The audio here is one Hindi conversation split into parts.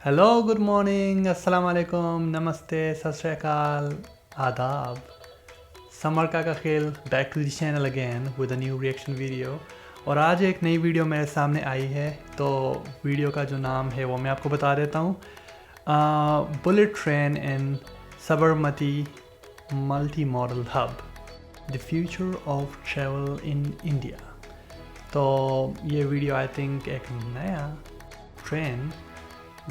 हेलो, गुड मॉर्निंग, अस्सलाम वालेकुम, नमस्ते, सत श्री अकाल, आदाब। समर का खेल back to the channel again with a new reaction video. और आज एक नई वीडियो मेरे सामने आई है। तो वीडियो का जो नाम है वो मैं आपको बता देता हूँ। Bullet train in Sabarmati multi modal hub, the future of travel in India. तो ये वीडियो आई थिंक एक नया ट्रेन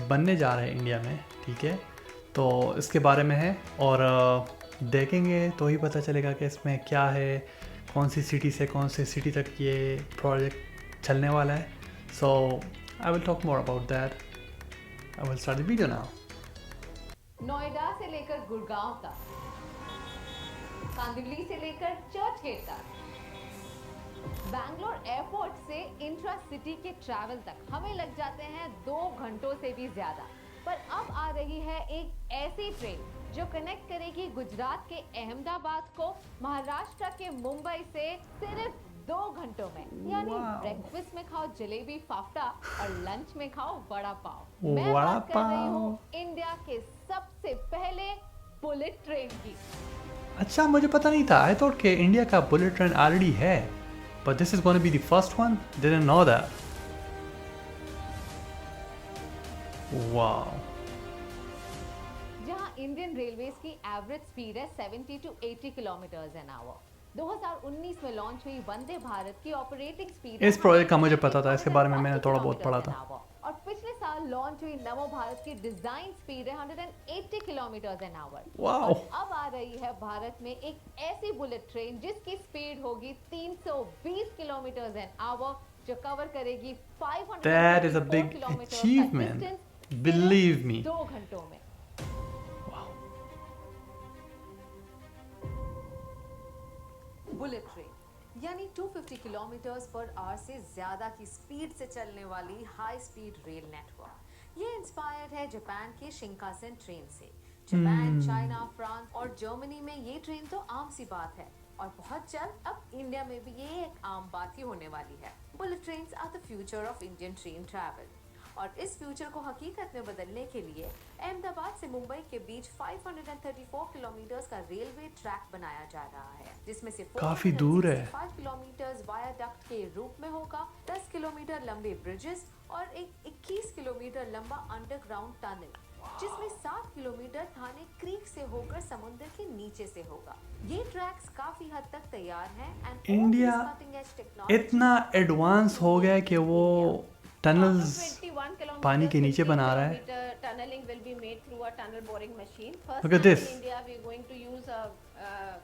बनने जा रहा है इंडिया में, ठीक है। तो इसके बारे में है और देखेंगे तो ही पता चलेगा कि इसमें क्या है, कौन सी सिटी से कौन सी सिटी तक ये प्रोजेक्ट चलने वाला है। So I will talk more about that. I will start the video now. Noida से लेकर गुड़गांव तक, कांदिवली से लेकर चर्च गेट तक, बैंगलोर एयरपोर्ट से इंट्रा सिटी के ट्रैवल तक हमें लग जाते हैं 2 घंटों से भी ज्यादा। पर अब आ रही है एक ऐसी ट्रेन जो कनेक्ट करेगी गुजरात के अहमदाबाद को महाराष्ट्र के मुंबई से सिर्फ 2 घंटों में। यानी Wow. ब्रेकफास्ट में खाओ जलेबी फाफ्टा और लंच में खाओ वड़ा पाव। मैं वड़ा बात कर रही हूँ पाव। इंडिया के सबसे पहले बुलेट ट्रेन की। अच्छा, मुझे पता नहीं था। आई थॉट कि इंडिया का बुलेट ट्रेन ऑलरेडी है, but this is gonna be the first one. Didn't know that. Wow. जहां इंडियन रेलवेज की एवरेज स्पीड है 70 टू 80 किलोमीटर एन आवर। 2019 में लॉन्च हुई वंदे भारत की ऑपरेटिंग स्पीड इस प्रोजेक्ट का मुझे पता था, इसके बारे में मैंने थोड़ा बहुत पढ़ा था। और पिछले साल लॉन्च हुई नमो भारत की डिजाइन स्पीड है 180 किलोमीटर एन आवर। वाओ। अब आ रही है भारत में एक ऐसी बुलेट ट्रेन जिसकी स्पीड होगी 320 किलोमीटर एन आवर, जो कवर करेगी 500 That is a big achievement. Believe me. 2 घंटों में। बुलेट ट्रेन यानी 250 किलोमीटर पर आवर से ज्यादा की स्पीड से चलने वाली हाई स्पीड रेल नेटवर्क। ये इंस्पायर्ड है जापान के शिंकानसेन ट्रेन से। जापान, चाइना, फ्रांस और जर्मनी में ये ट्रेन तो आम सी बात है और बहुत जल्द अब इंडिया में भी ये एक आम बात ही होने वाली है। Bullet train are the future of Indian train travel और इस फ्यूचर को हकीकत में बदलने के लिए अहमदाबाद से मुंबई के बीच 534 किलोमीटर का रेलवे ट्रैक बनाया जा रहा है, जिसमें से काफी दूर है। 5 किलोमीटर वायाडक्ट के रूप में होगा, 10 किलोमीटर लंबे ब्रिजेस और एक 21 किलोमीटर लंबा अंडरग्राउंड टनल, जिसमें 7 किलोमीटर थाने क्रीक से होकर समुद्र के नीचे से होगा। ये ट्रैक्स काफी हद तक तैयार हैं एंड इंडिया इतना एडवांस हो गया कि वो टनल्स पानी के नीचे बना रहा है। Tunneling will be made through a tunnel boring machine. First Look at time this. in India we are going to use a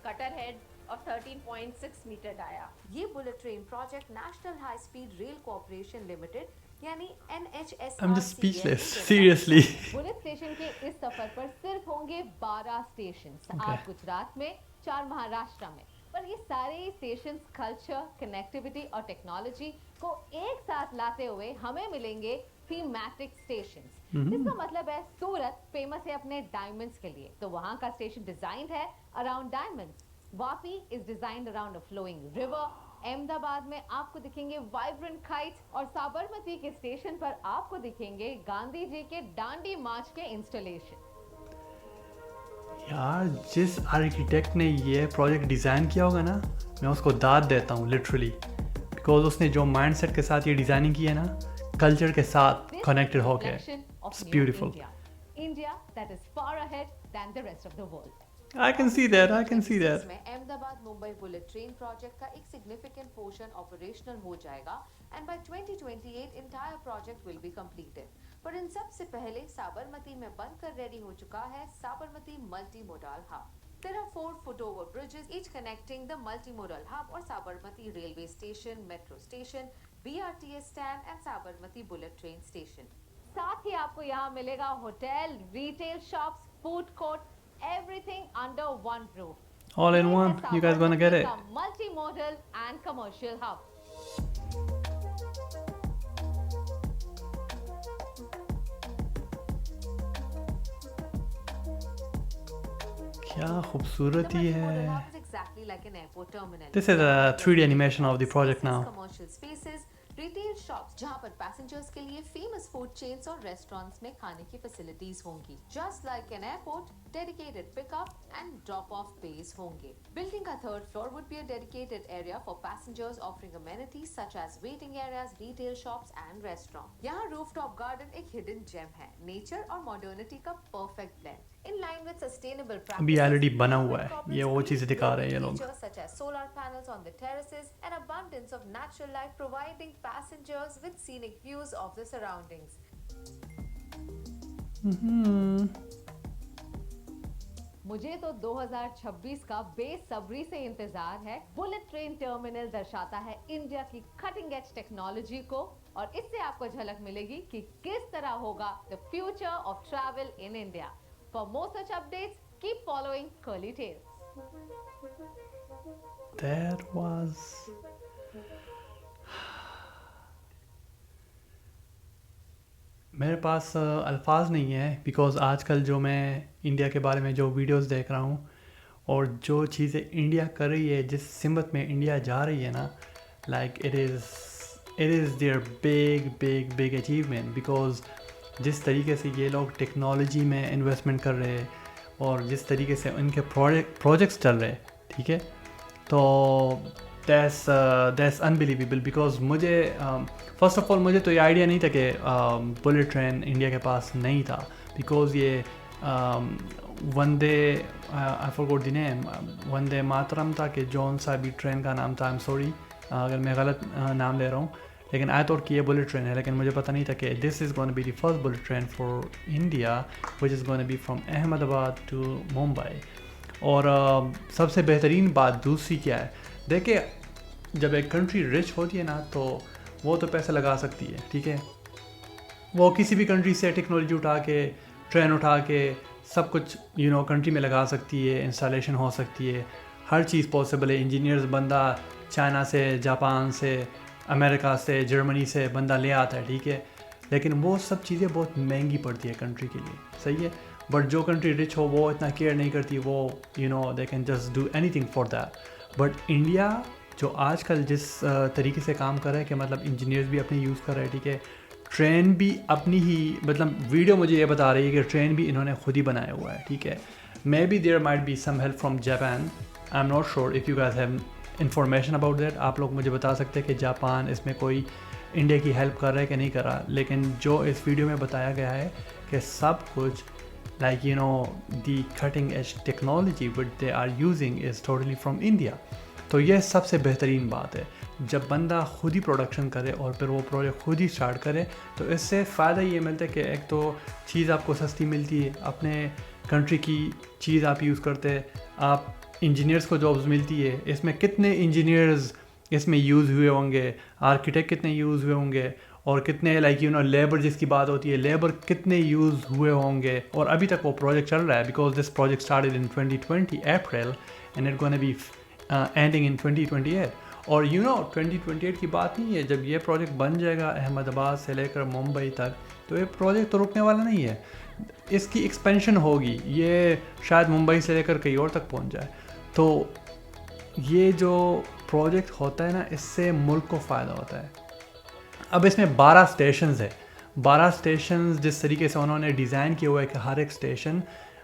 cutter head of 13.6 meter dia. ये bullet train project national high speed rail corporation limited यानी NHSRCL I'm just speechless. Seriously. Bullet station के इस सफर पर सिर्फ होंगे 12 स्टेशन, 8 गुजरात में, 4 महाराष्ट्र में। पर ये सारे स्टेशन कल्चर, कनेक्टिविटी और टेक्नोलॉजी को एक साथ लाते हुए हमें मिलेंगे थीमैटिक स्टेशंस। इसका मतलब है सूरत फेमस है अपने डायमंड्स के लिए, तो वहाँ का स्टेशन डिजाइन है around diamonds. Vapi is designed around a flowing river. Ahmedabad में आपको दिखेंगे वाइब्रेंट काइट्स और साबरमती के स्टेशन पर आपको दिखेंगे गांधी जी के डांडी मार्च के इंस्टॉलेशन। यार, जिस आर्किटेक्ट ने ये प्रोजेक्ट डिज़ाइन किया होगा ना, मैं उसको दाद देता हूँ लिटरली, बिकॉज उसने जो माइंडसेट के साथ ये डिज़ाइनिंग की है ना, कल्चर के साथ कनेक्टेड हो गया। It's beautiful. India that is far ahead then the rest of the world. I can see that. I can see that. में Ahmedabad Mumbai bullet train project का एक सिग्निफिकेंट पोर्शन ऑपरेशनल हो जाएगा and by 2028 entire project will be completed. पर इन सब से पहले साबरमती में बनकर रेडी हो चुका है Sabarmati multi modal hub. There are 4 foot-over bridges, each connecting the multimodal hub or Sabarmati railway station, metro station, BRTS stand and Sabarmati bullet train station. साथ ही आपको यहाँ मिलेगा hotel, retail shops, food court, everything under one roof. All in one. You guys gonna get it. Multimodal and commercial hub. क्या खूबसूरती है। Exactly like an airport terminal. This is a 3D animation of the project now. Commercial spaces, retail shops जहां पर पैसेंजर्स के लिए फेमस फूड चेन्स और रेस्टोरेंट्स में खाने की फैसिलिटीज होंगी। Just like an airport, dedicated pickup and drop off bays होंगे। बिल्डिंग का third floor would be a dedicated area for passengers offering amenities such as waiting areas, retail shops and restaurant. यहाँ रूफटॉप गार्डन एक हिडन जेम है, नेचर और मॉडर्निटी का perfect blend. In line with sustainable practices, अभी ऑलरेडी बना हुआ है, ये वो चीज़ें दिखा रहे हैं ये लोग। features such as solar panels on the terraces and abundance of natural light, providing passengers with scenic views of the surroundings. मुझे तो 2026 का बेसब्री से इंतजार है। बुलेट ट्रेन टर्मिनल दर्शाता है इंडिया की कटिंग एज टेक्नोलॉजी को, और इससे आपको झलक मिलेगी कि किस तरह होगा the future of travel in India. For more such updates, keep following Curly Tales. That was मेरे पास अल्फाज नहीं है, बिकॉज़ आजकल जो मैं इंडिया के बारे में जो वीडियोस देख रहा हूँ और जो चीज़ें इंडिया कर रही है, जिस सिमत में इंडिया जा रही है ना, like it is their big achievement. Because जिस तरीके से ये लोग टेक्नोलॉजी में इन्वेस्टमेंट कर रहे हैं और जिस तरीके से उनके प्रोजेक्ट्स चल रहे हैं, ठीक है, तो दैट्स अनबिलीवेबल। बिकॉज मुझे फर्स्ट ऑफ ऑल मुझे तो ये आइडिया नहीं था कि बुलेट ट्रेन इंडिया के पास नहीं था, बिकॉज ये वंदे I forgot the name, Vande Mataram था कि जौन सा भी ट्रेन का नाम था। आई एम सॉरी अगर मैं गलत नाम ले रहा हूँ, लेकिन आई थॉट कि ये बुलेट ट्रेन है, लेकिन मुझे पता नहीं था कि this is gonna be the first bullet train for India which is gonna be from Ahmedabad to Mumbai. और सबसे बेहतरीन बात दूसरी क्या है, देखिए जब एक कंट्री रिच होती है ना, तो वो तो पैसे लगा सकती है, ठीक है, वो किसी भी कंट्री से टेक्नोलॉजी उठा के, ट्रेन उठा के सब कुछ कंट्री में लगा सकती है, इंस्टॉलेशन हो सकती है, हर चीज़ पॉसिबल है। इंजीनियर्स बंदा चाइना से, जापान से, अमेरिका से, जर्मनी से बंदा ले आता है, ठीक है, लेकिन वो सब चीज़ें बहुत महंगी पड़ती है कंट्री के लिए, सही है। बट जो कंट्री रिच हो वो इतना केयर नहीं करती, वो they can just do anything for that. But India जो आजकल जिस तरीके से काम कर रहा है कि मतलब इंजीनियर्स भी अपने यूज़ कर रहे हैं, ठीक है, ट्रेन भी अपनी ही, मतलब वीडियो मुझे ये बता रही है कि ट्रेन भी इन्होंने खुद ही बनाया हुआ है, ठीक है। Maybe there might be some help from Japan, I am not sure if you guys have information about that. आप लोग मुझे बता सकते हैं कि जापान इसमें कोई इंडिया की हेल्प कर रहा है कि नहीं कर रहा, लेकिन जो इस वीडियो में बताया गया है कि सब कुछ like the cutting edge technology which they are using is totally from India. तो ये सबसे बेहतरीन बात है, जब बंदा खुद ही प्रोडक्शन करे और फिर वो प्रोजेक्ट खुद ही स्टार्ट करे, तो इससे फ़ायदा ये मिलता है कि एक तो चीज़ आपको सस्ती मिलती है, अपने कंट्री की चीज़ आप यूज़ करते हैं, आप इंजीनियर्स को जॉब्स मिलती है। इसमें कितने इंजीनियर्स इसमें यूज़ हुए होंगे, आर्किटेक्ट कितने यूज़ हुए होंगे, और कितने लेबर जिसकी बात होती है, लेबर कितने यूज़ हुए होंगे, और अभी तक वो प्रोजेक्ट चल रहा है। Because this project started in 2020 April and it gonna be ending in 2028। और 2028 की बात नहीं है, जब ये प्रोजेक्ट बन जाएगा अहमदाबाद से लेकर मुंबई तक, तो ये प्रोजेक्ट तो रुकने वाला नहीं है, इसकी एक्सपेंशन होगी, ये शायद मुंबई से लेकर कहीं और तक पहुंच जाए। तो ये जो प्रोजेक्ट होता है ना, इससे मुल्क को फ़ायदा होता है। अब इसमें 12 स्टेशंस है, 12 स्टेशंस जिस तरीके से उन्होंने डिज़ाइन किया हुआ है कि हर एक स्टेशन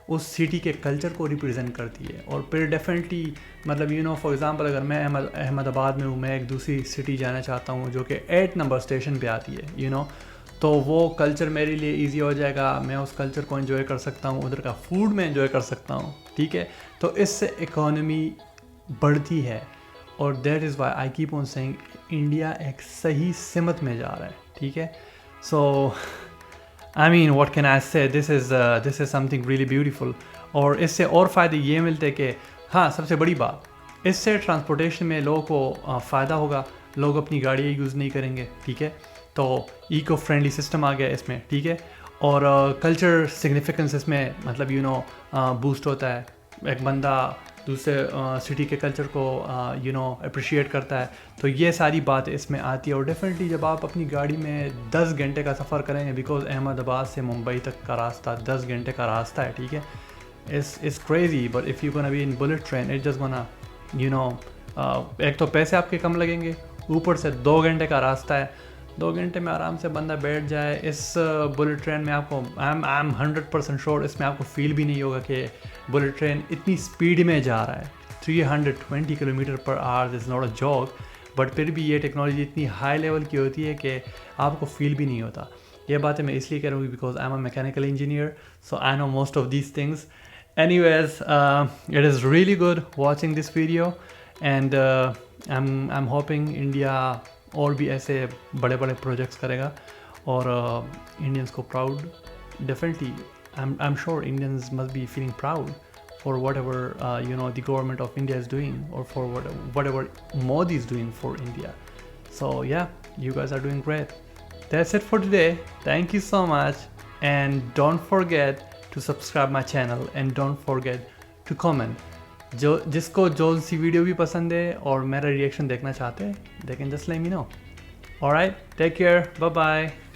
उस सिटी के कल्चर को रिप्रेजेंट करती है। और फिर डेफिनेटली मतलब फॉर एग्जांपल अगर मैं अहमदाबाद में हूँ, मैं एक दूसरी सिटी जाना चाहता हूँ जो कि 8 नंबर स्टेशन पे आती है, तो वो कल्चर मेरे लिए इजी हो जाएगा, मैं उस कल्चर को एंजॉय कर सकता हूँ, उधर का फूड में एंजॉय कर सकता हूँ, ठीक है। तो इससे इकोनॉमी बढ़ती है, और that is why I keep on saying India एक सही सिमत में जा रहा है, ठीक है। So I mean what can I say, this is something really beautiful. और इससे और फ़ायदे ये मिलते हैं कि हाँ, सबसे बड़ी बात, इससे ट्रांसपोर्टेशन में लोगों को फ़ायदा होगा, लोग अपनी गाड़ियाँ यूज़ नहीं करेंगे, ठीक है। तो इको फ्रेंडली सिस्टम आ गया इसमें, ठीक है। और कल्चर सिग्निफिकेंस इसमें मतलब बूस्ट होता है, एक बंदा दूसरे सिटी के कल्चर को अप्रिशिएट करता है, तो ये सारी बात इसमें आती है। और डेफिनेटली जब आप अपनी गाड़ी में 10 घंटे का सफ़र करेंगे, बिकॉज अहमदाबाद से मुंबई तक का रास्ता 10 घंटे का रास्ता है, ठीक है, it's crazy. But if you gonna be in bullet train, it just gonna एक तो पैसे आपके कम लगेंगे, ऊपर से 2 घंटे का रास्ता है, 2 घंटे में आराम से बंदा बैठ जाए इस बुलेट ट्रेन में। आपको आई एम 100% श्योर इसमें आपको फील भी नहीं होगा कि बुलेट ट्रेन इतनी स्पीड में जा रहा है। 320 kilometre per hour is not a joke, but फिर भी ये टेक्नोलॉजी इतनी हाई लेवल की होती है कि आपको फील भी नहीं होता। ये बातें मैं इसलिए कह रहा हूँ because I am a mechanical engineer, so I know most of these things. Anyways, it is really good watching this video, and I'm hoping India और भी ऐसे बड़े बड़े प्रोजेक्ट्स करेगा और इंडियंस को proud definitely I'm sure Indians must be feeling proud for whatever the government of India is doing, or for whatever Modi is doing for India. So yeah, you guys are doing great. That's it for today. Thank you so much, and don't forget to subscribe my channel, and don't forget to comment. जिसको जो सी वीडियो भी पसंद है और मेरा रिएक्शन देखना चाहते हैं, they can just let me know. Alright, take care, bye bye.